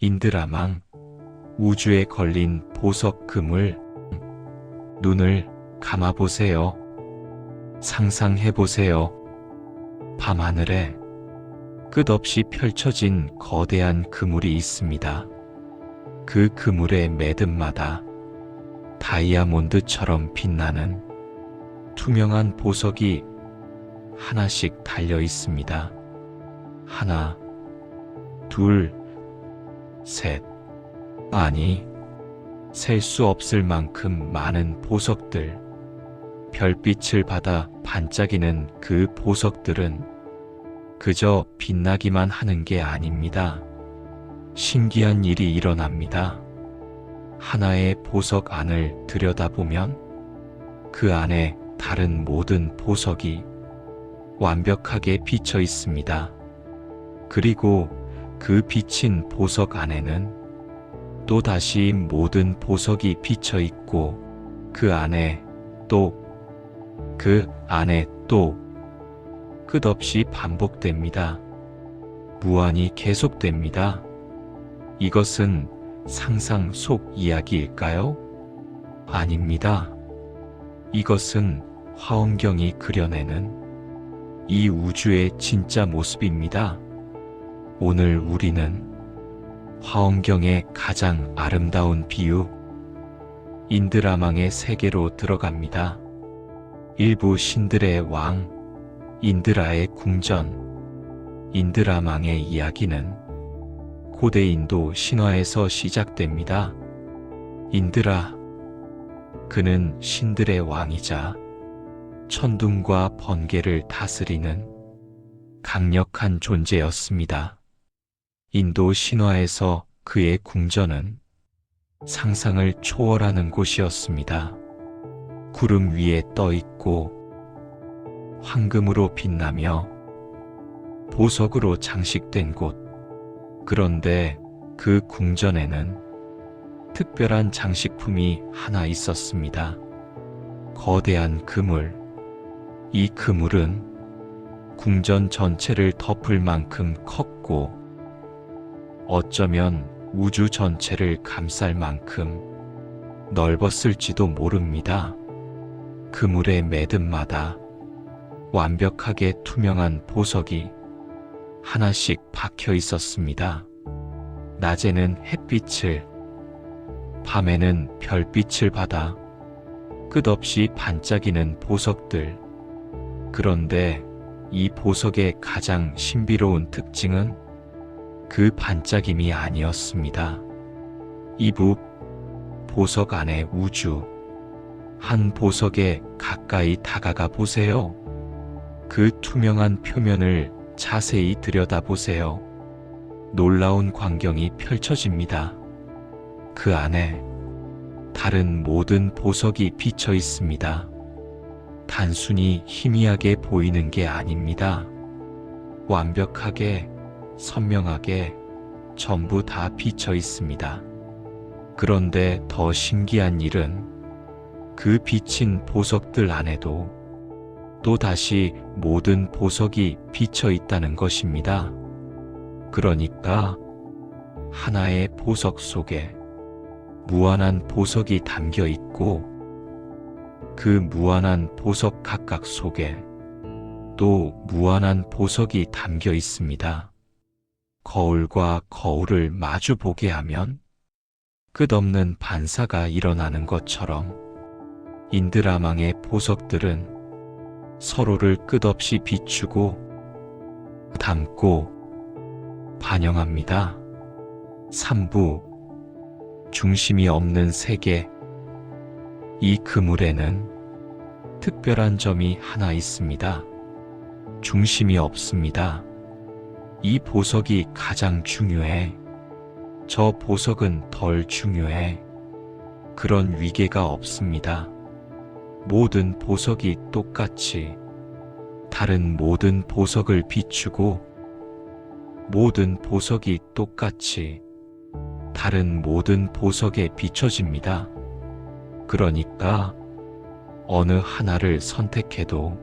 인드라망, 우주에 걸린 보석 그물. 눈을 감아보세요. 상상해보세요. 밤하늘에 끝없이 펼쳐진 거대한 그물이 있습니다. 그 그물의 매듭마다 다이아몬드처럼 빛나는 투명한 보석이 하나씩 달려 있습니다. 하나, 둘, 셋. 아니, 셀 수 없을 만큼 많은 보석들. 별빛을 받아 반짝이는 그 보석들은 그저 빛나기만 하는 게 아닙니다. 신기한 일이 일어납니다. 하나의 보석 안을 들여다보면 그 안에 다른 모든 보석이 완벽하게 비쳐 있습니다. 그리고 그 비친 보석 안에는 또다시 모든 보석이 비쳐 있고 그 안에 또 끝없이 반복됩니다. 무한히 계속됩니다. 이것은 상상 속 이야기일까요? 아닙니다. 이것은 화엄경이 그려내는 이 우주의 진짜 모습입니다. 오늘 우리는 화엄경의 가장 아름다운 비유, 인드라망의 세계로 들어갑니다. 일부 신들의 왕, 인드라의 궁전, 인드라망의 이야기는 고대 인도 신화에서 시작됩니다. 인드라, 그는 신들의 왕이자 천둥과 번개를 다스리는 강력한 존재였습니다. 인도 신화에서 그의 궁전은 상상을 초월하는 곳이었습니다. 구름 위에 떠 있고 황금으로 빛나며 보석으로 장식된 곳. 그런데 그 궁전에는 특별한 장식품이 하나 있었습니다. 거대한 그물. 이 그물은 궁전 전체를 덮을 만큼 컸고 어쩌면 우주 전체를 감쌀 만큼 넓었을지도 모릅니다. 그물의 매듭마다 완벽하게 투명한 보석이 하나씩 박혀 있었습니다. 낮에는 햇빛을, 밤에는 별빛을 받아 끝없이 반짝이는 보석들. 그런데 이 보석의 가장 신비로운 특징은 그 반짝임이 아니었습니다. 이부 보석 안의 우주. 한 보석에 가까이 다가가 보세요. 그 투명한 표면을 자세히 들여다보세요. 놀라운 광경이 펼쳐집니다. 그 안에 다른 모든 보석이 비쳐 있습니다. 단순히 희미하게 보이는 게 아닙니다. 완벽하게, 선명하게 전부 다 비쳐 있습니다. 그런데 더 신기한 일은 그 비친 보석들 안에도 또다시 모든 보석이 비쳐 있다는 것입니다. 그러니까 하나의 보석 속에 무한한 보석이 담겨 있고 그 무한한 보석 각각 속에 또 무한한 보석이 담겨 있습니다. 거울과 거울을 마주 보게 하면 끝없는 반사가 일어나는 것처럼 인드라망의 보석들은 서로를 끝없이 비추고 담고 반영합니다. 3부 중심이 없는 세계. 이 그물에는 특별한 점이 하나 있습니다. 중심이 없습니다. 이 보석이 가장 중요해. 저 보석은 덜 중요해. 그런 위계가 없습니다. 모든 보석이 똑같이 다른 모든 보석을 비추고 모든 보석이 똑같이 다른 모든 보석에 비춰집니다. 그러니까 어느 하나를 선택해도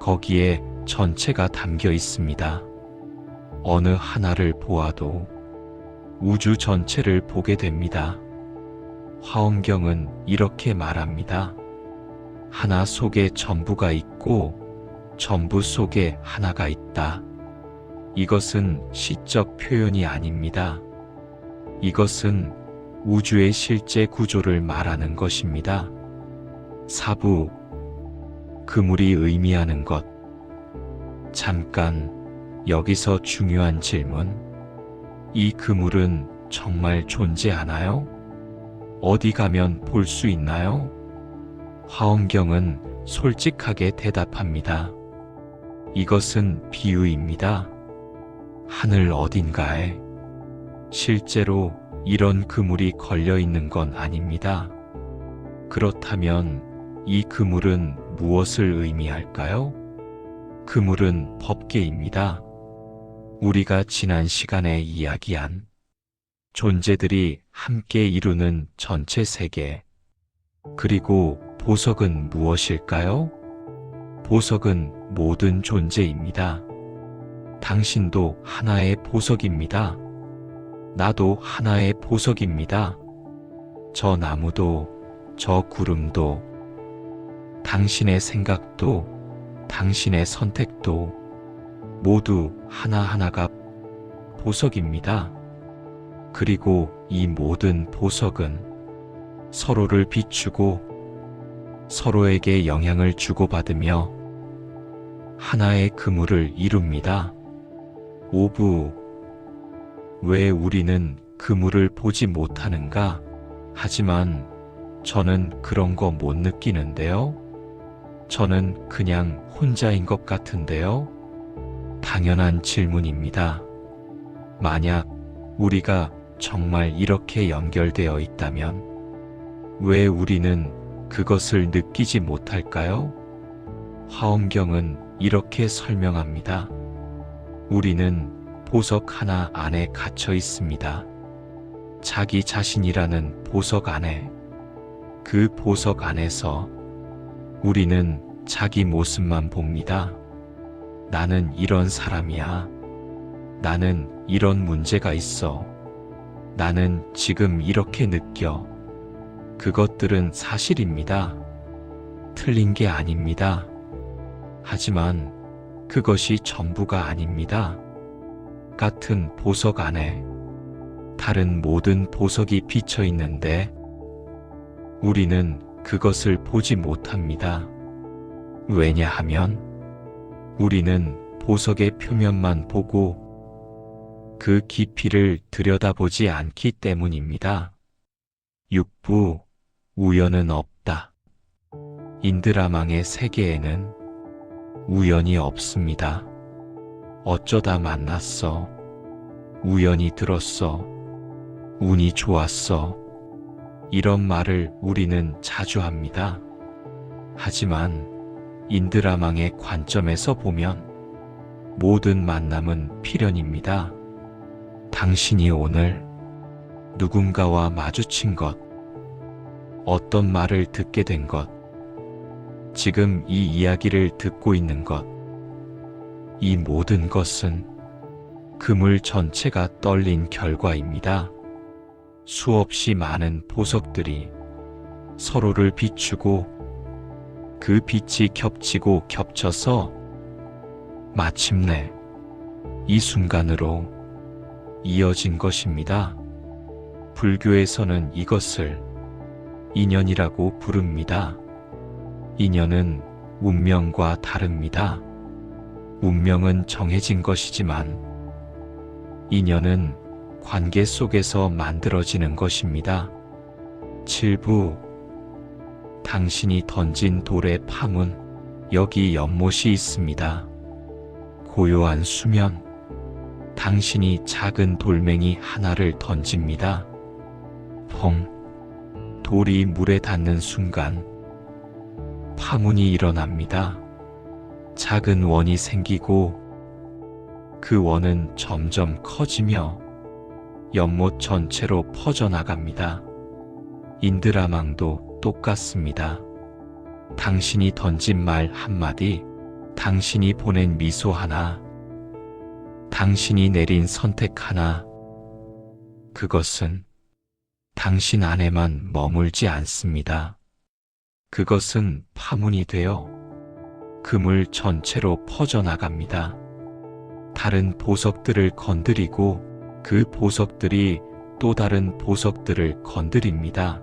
거기에 전체가 담겨 있습니다. 어느 하나를 보아도 우주 전체를 보게 됩니다. 화엄경은 이렇게 말합니다. 하나 속에 전부가 있고 전부 속에 하나가 있다. 이것은 시적 표현이 아닙니다. 이것은 우주의 실제 구조를 말하는 것입니다. 사부, 그물이 의미하는 것. 잠깐, 여기서 중요한 질문. 이 그물은 정말 존재하나요? 어디 가면 볼 수 있나요? 화엄경은 솔직하게 대답합니다. 이것은 비유입니다. 하늘 어딘가에 실제로 이런 그물이 걸려 있는 건 아닙니다. 그렇다면 이 그물은 무엇을 의미할까요? 그물은 법계입니다. 우리가 지난 시간에 이야기한 존재들이 함께 이루는 전체 세계. 그리고 보석은 무엇일까요? 보석은 모든 존재입니다. 당신도 하나의 보석입니다. 나도 하나의 보석입니다. 저 나무도, 저 구름도, 당신의 생각도, 당신의 선택도 모두 하나하나가 보석입니다. 그리고 이 모든 보석은 서로를 비추고 서로에게 영향을 주고받으며 하나의 그물을 이룹니다. 5부. 왜 우리는 그물을 보지 못하는가? 하지만 저는 그런 거 못 느끼는데요. 저는 그냥 혼자인 것 같은데요. 당연한 질문입니다. 만약 우리가 정말 이렇게 연결되어 있다면 왜 우리는 그것을 느끼지 못할까요? 화엄경은 이렇게 설명합니다. 우리는 보석 하나 안에 갇혀 있습니다. 자기 자신이라는 보석 안에. 그 보석 안에서 우리는 자기 모습만 봅니다. 나는 이런 사람이야. 나는 이런 문제가 있어. 나는 지금 이렇게 느껴. 그것들은 사실입니다. 틀린 게 아닙니다. 하지만 그것이 전부가 아닙니다. 같은 보석 안에 다른 모든 보석이 비쳐 있는데 우리는 그것을 보지 못합니다. 왜냐하면 우리는 보석의 표면만 보고 그 깊이를 들여다보지 않기 때문입니다. 6부. 우연은 없다. 인드라망의 세계에는 우연이 없습니다. 어쩌다 만났어. 우연히 들었어. 운이 좋았어. 이런 말을 우리는 자주 합니다. 하지만 인드라망의 관점에서 보면 모든 만남은 필연입니다. 당신이 오늘 누군가와 마주친 것, 어떤 말을 듣게 된 것, 지금 이 이야기를 듣고 있는 것, 이 모든 것은 그물 전체가 떨린 결과입니다. 수없이 많은 보석들이 서로를 비추고 그 빛이 겹치고 겹쳐서 마침내 이 순간으로 이어진 것입니다. 불교에서는 이것을 인연이라고 부릅니다. 인연은 운명과 다릅니다. 운명은 정해진 것이지만 인연은 관계 속에서 만들어지는 것입니다. 7부. 당신이 던진 돌의 파문. 여기 연못이 있습니다. 고요한 수면. 당신이 작은 돌멩이 하나를 던집니다. 펑. 돌이 물에 닿는 순간 파문이 일어납니다. 작은 원이 생기고 그 원은 점점 커지며 연못 전체로 퍼져나갑니다. 인드라망도 똑같습니다. 당신이 던진 말 한마디, 당신이 보낸 미소 하나, 당신이 내린 선택 하나, 그것은 당신 안에만 머물지 않습니다. 그것은 파문이 되어 그물 전체로 퍼져나갑니다. 다른 보석들을 건드리고 그 보석들이 또 다른 보석들을 건드립니다.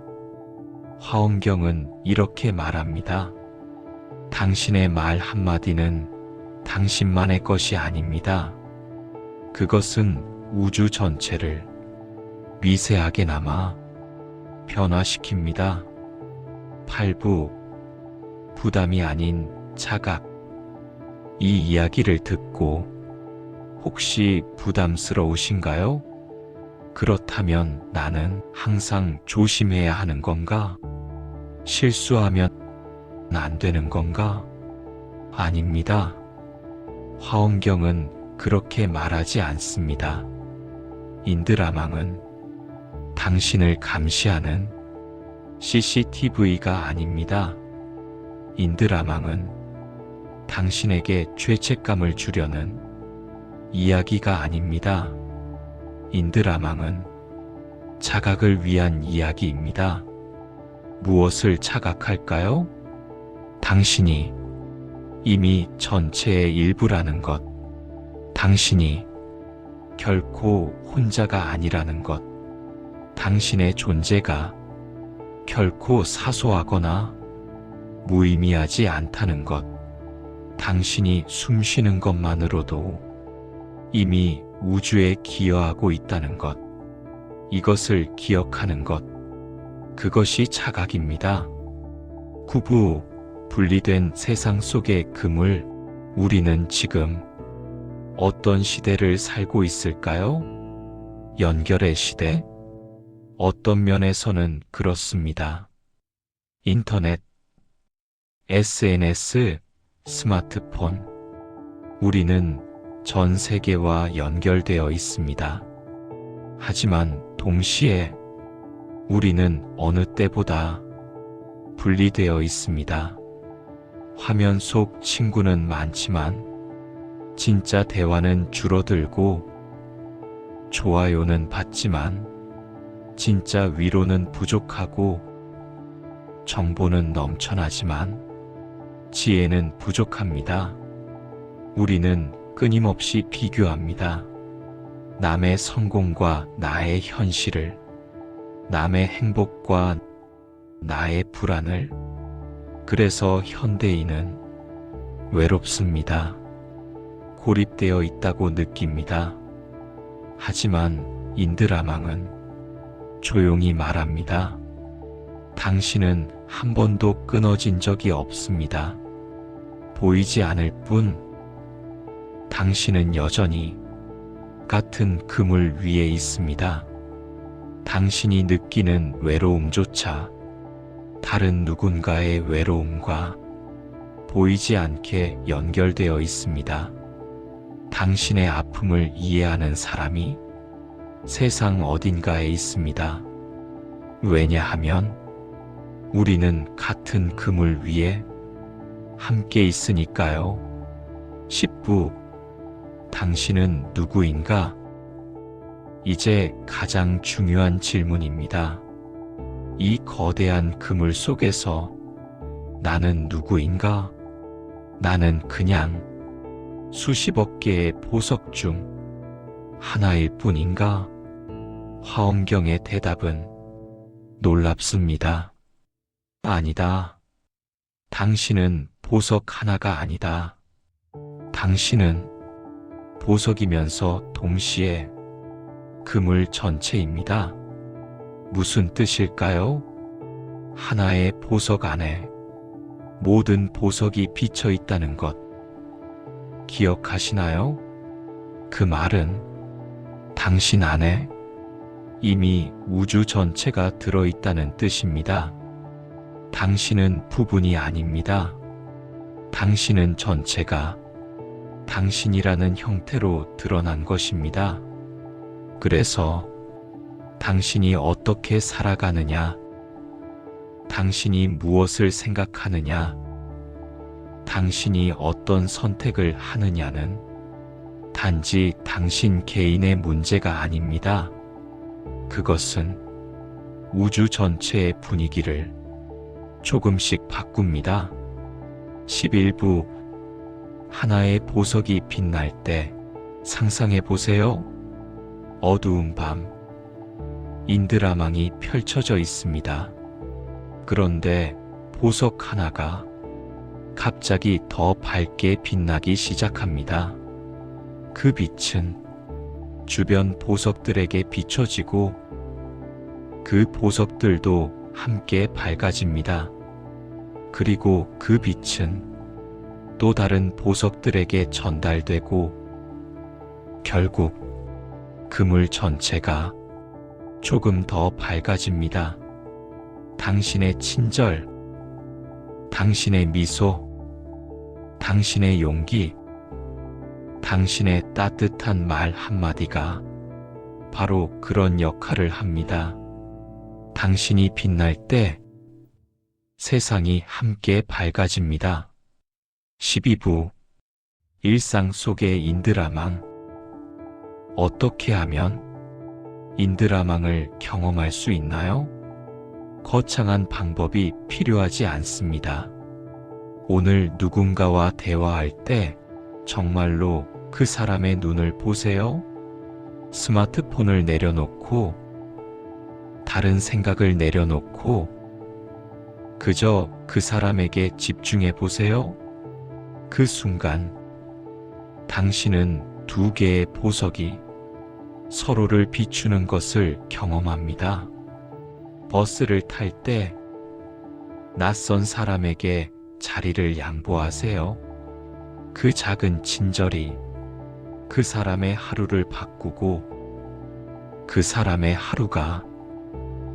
화엄경은 이렇게 말합니다. 당신의 말 한마디는 당신만의 것이 아닙니다. 그것은 우주 전체를 미세하게나마 변화시킵니다. 8부 부담이 아닌 자각. 이 이야기를 듣고 혹시 부담스러우신가요? 그렇다면 나는 항상 조심해야 하는 건가? 실수하면 안 되는 건가? 아닙니다. 화엄경은 그렇게 말하지 않습니다. 인드라망은 당신을 감시하는 CCTV가 아닙니다. 인드라망은 당신에게 죄책감을 주려는 이야기가 아닙니다. 인드라망은 자각을 위한 이야기입니다. 무엇을 자각할까요? 당신이 이미 전체의 일부라는 것. 당신이 결코 혼자가 아니라는 것. 당신의 존재가 결코 사소하거나 무의미하지 않다는 것. 당신이 숨쉬는 것만으로도 이미 우주에 기여하고 있다는 것. 이것을 기억하는 것. 그것이 자각입니다. 9부 분리된 세상 속의 그물. 우리는 지금 어떤 시대를 살고 있을까요? 연결의 시대? 어떤 면에서는 그렇습니다. 인터넷, SNS, 스마트폰. 우리는 전 세계와 연결되어 있습니다. 하지만 동시에 우리는 어느 때보다 분리되어 있습니다. 화면 속 친구는 많지만 진짜 대화는 줄어들고, 좋아요는 받지만 진짜 위로는 부족하고, 정보는 넘쳐나지만 지혜는 부족합니다. 우리는 끊임없이 비교합니다. 남의 성공과 나의 현실을, 남의 행복과 나의 불안을. 그래서 현대인은 외롭습니다. 고립되어 있다고 느낍니다. 하지만 인드라망은 조용히 말합니다. 당신은 한 번도 끊어진 적이 없습니다. 보이지 않을 뿐. 당신은 여전히 같은 그물 위에 있습니다. 당신이 느끼는 외로움조차 다른 누군가의 외로움과 보이지 않게 연결되어 있습니다. 당신의 아픔을 이해하는 사람이 세상 어딘가에 있습니다. 왜냐하면 우리는 같은 그물 위에 함께 있으니까요. 10부 당신은 누구인가? 이제 가장 중요한 질문입니다. 이 거대한 그물 속에서 나는 누구인가? 나는 그냥 수십억 개의 보석 중 하나일 뿐인가? 화엄경의 대답은 놀랍습니다. 아니다. 당신은 보석 하나가 아니다. 당신은 보석이면서 동시에 그물 전체입니다. 무슨 뜻일까요? 하나의 보석 안에 모든 보석이 비쳐 있다는 것. 기억하시나요? 그 말은 당신 안에 이미 우주 전체가 들어있다는 뜻입니다. 당신은 부분이 아닙니다. 당신은 전체가 당신이라는 형태로 드러난 것입니다. 그래서 당신이 어떻게 살아가느냐, 당신이 무엇을 생각하느냐, 당신이 어떤 선택을 하느냐는 단지 당신 개인의 문제가 아닙니다. 그것은 우주 전체의 분위기를 조금씩 바꿉니다. 11부 하나의 보석이 빛날 때 상상해 보세요. 어두운 밤, 인드라망이 펼쳐져 있습니다. 그런데 보석 하나가 갑자기 더 밝게 빛나기 시작합니다. 그 빛은 주변 보석들에게 비춰지고 그 보석들도 함께 밝아집니다. 그리고 그 빛은 또 다른 보석들에게 전달되고 결국 그물 전체가 조금 더 밝아집니다. 당신의 친절, 당신의 미소, 당신의 용기, 당신의 따뜻한 말 한마디가 바로 그런 역할을 합니다. 당신이 빛날 때 세상이 함께 밝아집니다. 12부 일상 속의 인드라망. 어떻게 하면 인드라망을 경험할 수 있나요? 거창한 방법이 필요하지 않습니다. 오늘 누군가와 대화할 때 정말로 그 사람의 눈을 보세요. 스마트폰을 내려놓고 다른 생각을 내려놓고 그저 그 사람에게 집중해 보세요. 그 순간 당신은 두 개의 보석이 서로를 비추는 것을 경험합니다. 버스를 탈 때 낯선 사람에게 자리를 양보하세요. 그 작은 친절이 그 사람의 하루를 바꾸고 그 사람의 하루가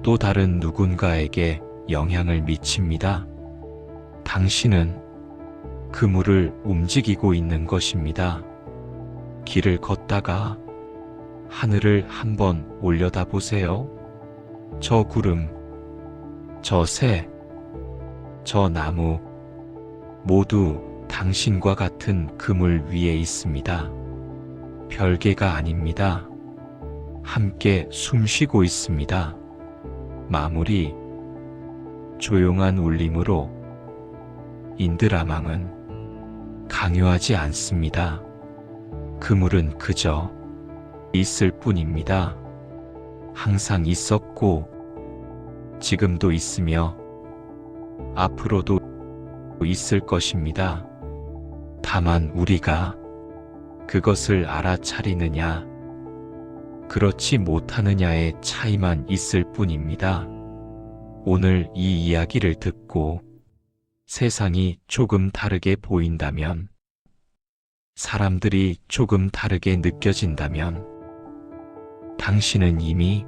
또 다른 누군가에게 영향을 미칩니다. 당신은 그물을 움직이고 있는 것입니다. 길을 걷다가 하늘을 한번 올려다 보세요. 저 구름, 저 새, 저 나무 모두 당신과 같은 그물 위에 있습니다. 별개가 아닙니다. 함께 숨쉬고 있습니다. 마무리. 조용한 울림으로 인드라망은 강요하지 않습니다. 그물은 그저 있을 뿐입니다. 항상 있었고 지금도 있으며 앞으로도 있을 것입니다. 다만 우리가 그것을 알아차리느냐, 그렇지 못하느냐의 차이만 있을 뿐입니다. 오늘 이 이야기를 듣고 세상이 조금 다르게 보인다면, 사람들이 조금 다르게 느껴진다면, 당신은 이미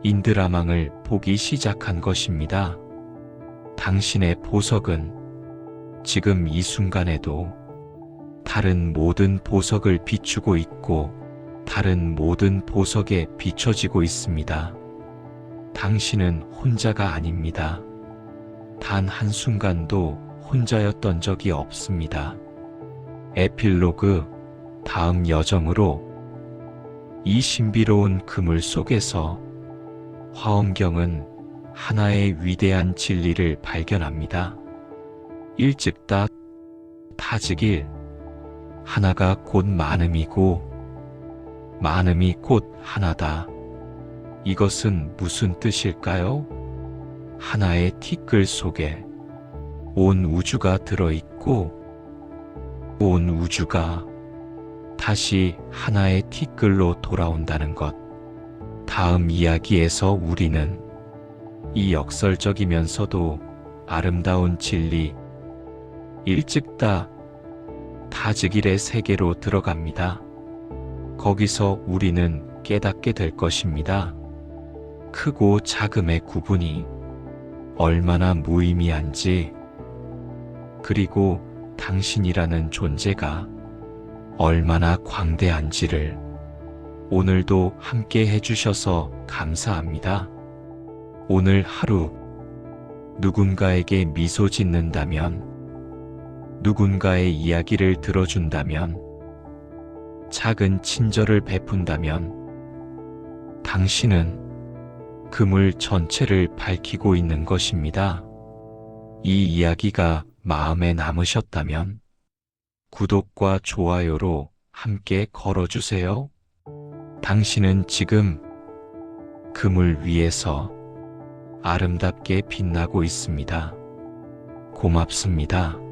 인드라망을 보기 시작한 것입니다. 당신의 보석은 지금 이 순간에도 다른 모든 보석을 비추고 있고 다른 모든 보석에 비춰지고 있습니다. 당신은 혼자가 아닙니다. 단 한순간도 혼자였던 적이 없습니다. 에필로그. 다음 여정으로. 이 신비로운 그물 속에서 화엄경은 하나의 위대한 진리를 발견합니다. 일즉다 타즉일. 하나가 곧 많음이고 많음이 곧 하나다. 이것은 무슨 뜻일까요? 하나의 티끌 속에 온 우주가 들어있고 온 우주가 다시 하나의 티끌로 돌아온다는 것. 다음 이야기에서 우리는 이 역설적이면서도 아름다운 진리 일즉다 타즉일의 세계로 들어갑니다. 거기서 우리는 깨닫게 될 것입니다. 크고 작음의 구분이 얼마나 무의미한지, 그리고 당신이라는 존재가 얼마나 광대한지를 오늘도 함께 해주셔서 감사합니다. 오늘 하루 누군가에게 미소 짓는다면, 누군가의 이야기를 들어준다면, 작은 친절을 베푼다면 당신은 그물 전체를 밝히고 있는 것입니다. 이 이야기가 마음에 남으셨다면 구독과 좋아요로 함께 걸어주세요. 당신은 지금 그물 위에서 아름답게 빛나고 있습니다. 고맙습니다.